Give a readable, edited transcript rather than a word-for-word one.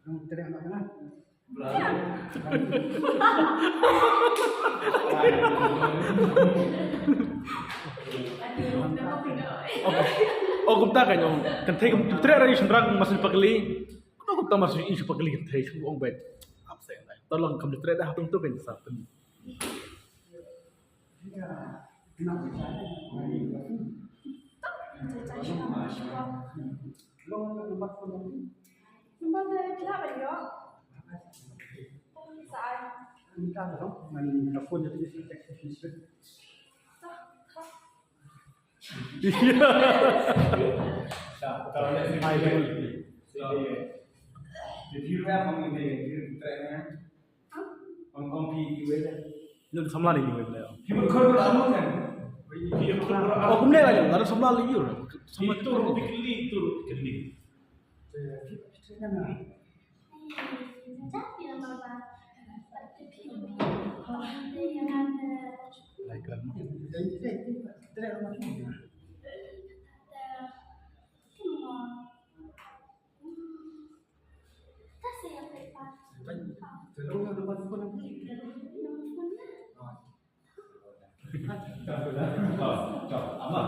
Tidak anak mana? Oh, kumta kan yung kantay kum tutre ra yung rang masih pagli. Kuno kumta masih isu pagli kantay yung ong bet. Apa sih? Tolong kam tutre dah tung tu kan sa pen. Nomor dari pihak apa dia? Saat. Ini kan dong, main telepon jadi sih. Iya. Kalau lihat sih Hai betul. jadi apa ini trennya? Kompi juga. Yung samla ni ni bela. Kita berkamu kan? Oh, kumle la yung, ada samla li yun. Samla Itu bikli itu bikli. Jadi nama apa? Yang ada. Like kan. Tidak anak mana? Terus ada apa pun apa? Coba, coba, apa?